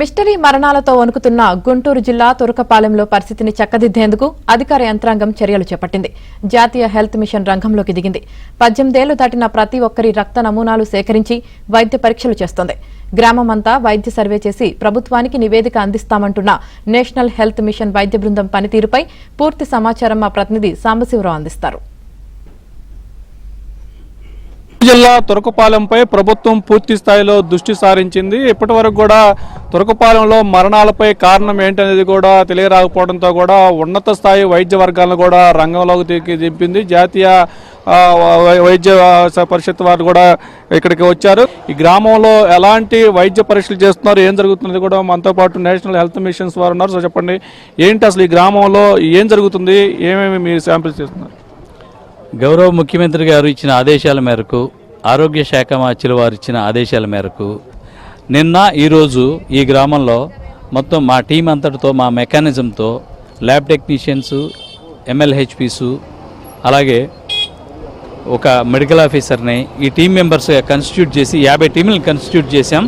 Mystery మరణాలతో వణుకుతున్న గుంటూరు జిల్లా తురకపాలెంలో పరిస్థితిని చక్కదిద్దేందుకు అధికార యంత్రాంగం చర్యలు చేపట్టింది. జాతీయ హెల్త్ మిషన్ రంగంలోకి దిగింది. 18 ఏళ్లు దాటిన ప్రతి ఒక్కరి రక్త నమూనాలు సేకరించి వైద్య పరీక్షలు చేస్తోంది. గ్రామమంతా వైద్య సర్వే చేసి ప్రభుత్వానికి నివేదిక అందిస్తామంటున్న నేషనల్ హెల్త్ మిషన్ వైద్య బృందం పనితీరుపై పూర్తి సమాచారం మా ప్రతినిధి సాంబశివరావు అందిస్తారు. జిల్లా తురకపాలెంపై ప్రభుత్వం పూర్తి స్థాయిలో దృష్టి సారించింది. ఇప్పటివరకు కూడా తురకపాలెంలో మరణాలపై కారణం ఏంటనేది కూడా తెలియరాకపోవడంతో కూడా ఉన్నత స్థాయి వైద్య వర్గాలను కూడా రంగంలోకి దింపింది. జాతీయ వైద్య పరిషత్ వారు కూడా ఇక్కడికి వచ్చారు. ఈ గ్రామంలో ఎలాంటి వైద్య పరీక్షలు చేస్తున్నారు, ఏం జరుగుతున్నది కూడా మనతో పాటు నేషనల్ హెల్త్ మిషన్స్ వారు ఉన్నారు. సో చెప్పండి, ఏంటి అసలు ఈ గ్రామంలో ఏం జరుగుతుంది, ఏమేమి మీరు శాంపిల్స్ చేస్తున్నారు? గౌరవ ముఖ్యమంత్రి గారు ఇచ్చిన ఆదేశాల మేరకు, ఆరోగ్య శాఖ మంత్రుల వారు ఇచ్చిన ఆదేశాల మేరకు నిన్న ఈరోజు ఈ గ్రామంలో మొత్తం మా టీం అంతటితో, మా మెకానిజంతో ల్యాబ్ టెక్నీషియన్స్, MLHPs, అలాగే ఒక మెడికల్ ఆఫీసర్ని ఈ టీం మెంబర్స్ కన్స్టిట్యూట్ చేసి 50 టీములను కన్స్టిట్యూట్ చేశాం.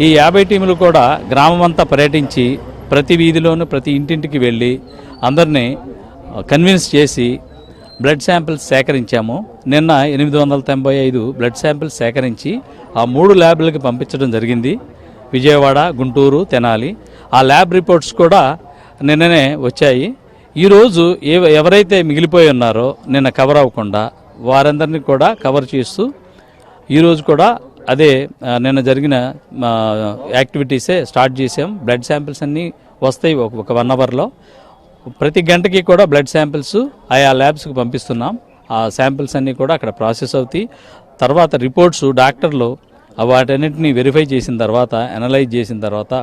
ఈ 50 టీములు కూడా గ్రామం అంతా పర్యటించి ప్రతి వీధిలోనూ ప్రతి ఇంటింటికి వెళ్ళి అందరినీ కన్విన్స్ చేసి బ్లడ్ శాంపిల్స్ సేకరించాము. నిన్న 895 బ్లడ్ శాంపిల్స్ సేకరించి ఆ 3 ల్యాబ్లకి పంపించడం జరిగింది. విజయవాడ, గుంటూరు, తెనాలి. ఆ ల్యాబ్ రిపోర్ట్స్ కూడా నిన్ననే వచ్చాయి. ఈరోజు ఎవరైతే మిగిలిపోయి ఉన్నారో నిన్న కవర్ అవ్వకుండా వారందరినీ కూడా కవర్ చేస్తూ ఈరోజు కూడా అదే నిన్న జరిగిన యాక్టివిటీసే స్టార్ట్ చేసాం. బ్లడ్ శాంపిల్స్ అన్నీ వస్తాయి ఒక 1 అవర్లో. ప్రతి గంటకి కూడా బ్లడ్ శాంపిల్స్ ఆయా ల్యాబ్స్కి పంపిస్తున్నాం. ఆ శాంపిల్స్ అన్నీ కూడా అక్కడ ప్రాసెస్ అవుతాయి. తర్వాత రిపోర్ట్స్ డాక్టర్లు వాటన్నిటిని వెరిఫై చేసిన తర్వాత, అనలైజ్ చేసిన తర్వాత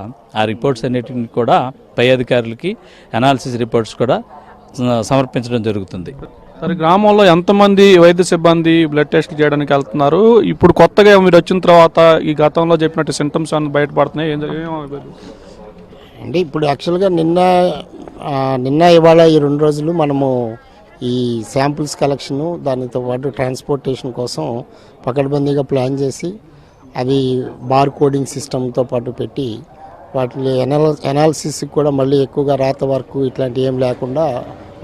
ఆ రిపోర్ట్స్ అన్నిటిని కూడా పై అధికారులకి అనాలిసిస్ రిపోర్ట్స్ కూడా సమర్పించడం జరుగుతుంది. సరే, గ్రామంలో ఎంతమంది వైద్య సిబ్బంది బ్లడ్ టెస్ట్ చేయడానికి వెళ్తున్నారు? ఇప్పుడు కొత్తగా మీరు వచ్చిన తర్వాత ఈ గతంలో చెప్పినట్టు సింటమ్స్ అన్ని బయటపడుతున్నాయి. అంటే ఇప్పుడు యాక్చువల్గా నిన్న ఇవాళ ఈ 2 రోజులు మనము ఈ శాంపిల్స్ కలెక్షను, దానితో పాటు ట్రాన్స్పోర్టేషన్ కోసం పకడ్బందీగా ప్లాన్ చేసి అవి బార్ కోడింగ్ సిస్టమ్తో పాటు పెట్టి వాటి అనాలిసిస్కి కూడా మళ్ళీ ఎక్కువగా రాత వర్క్ ఇట్లాంటివి ఏం లేకుండా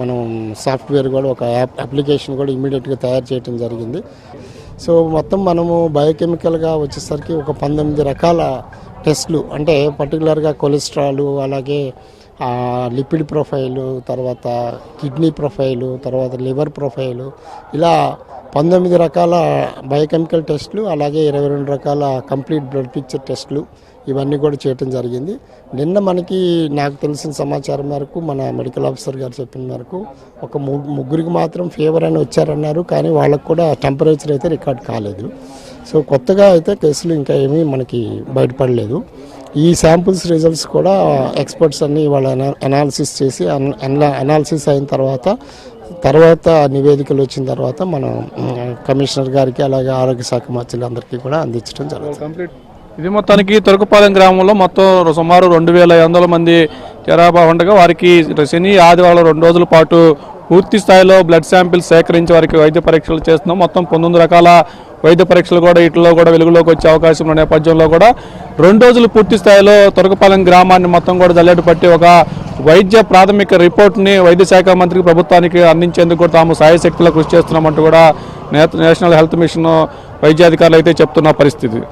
మనం సాఫ్ట్వేర్ కూడా ఒక అప్లికేషన్ కూడా ఇమీడియట్గా తయారు చేయడం జరిగింది. సో మొత్తం మనము బయోకెమికల్గా వచ్చేసరికి ఒక 19 రకాల టెస్ట్లు, అంటే పర్టికులర్గా కొలెస్ట్రాల్, అలాగే లిపిడ్ ప్రొఫైలు, తర్వాత కిడ్నీ ప్రొఫైలు, తర్వాత లివర్ ప్రొఫైలు, ఇలా 19 రకాల బయోకెమికల్ టెస్టులు, అలాగే 22 రకాల కంప్లీట్ బ్లడ్ పిక్చర్ టెస్టులు ఇవన్నీ కూడా చేయటం జరిగింది. నిన్న నాకు తెలిసిన సమాచారం మేరకు, మన మెడికల్ ఆఫీసర్ గారు చెప్పిన మేరకు ఒక ముగ్గురికి మాత్రం ఫీవర్ అని వచ్చారన్నారు. కానీ వాళ్ళకు కూడా టెంపరేచర్ అయితే రికార్డ్ కాలేదు. సో కొత్తగా అయితే కేసులు ఇంకా ఏమీ మనకి బయటపడలేదు. ఈ శాంపుల్స్ రిజల్ట్స్ కూడా ఎక్స్పర్ట్స్ అన్నీ వాళ్ళ అనాలిసిస్ చేసి అనాలిసిస్ అయిన తర్వాత నివేదికలు వచ్చిన తర్వాత మనం కమిషనర్ గారికి, అలాగే ఆరోగ్య శాఖ మంత్రులందరికీ కూడా అందించడం జరుగుతుంది. ఇది మొత్తానికి తురకపాలెం గ్రామంలో మొత్తం సుమారు 2500 మంది జనాభా ఉండగా వారికి శని, ఆదివారం 2 రోజుల పాటు పూర్తి స్థాయిలో బ్లడ్ శాంపిల్స్ సేకరించి వారికి వైద్య పరీక్షలు చేస్తున్నాం. మొత్తం 19 రకాల వైద్య పరీక్షలు కూడా వీటిలో కూడా వెలుగులోకి వచ్చే అవకాశం ఉన్న నేపథ్యంలో కూడా 2 రోజులు పూర్తి స్థాయిలో తురకపాలెం గ్రామాన్ని మొత్తం కూడా జల్లెడ పట్టి ఒక వైద్య ప్రాథమిక రిపోర్ట్ని వైద్య శాఖ మంత్రికి, ప్రభుత్వానికి అందించేందుకు కూడా తాము సాయశక్తిలో కృషి చేస్తున్నామంటూ కూడా నేషనల్ హెల్త్ మిషన్ వైద్యాధికారులు అయితే చెప్తున్న పరిస్థితి.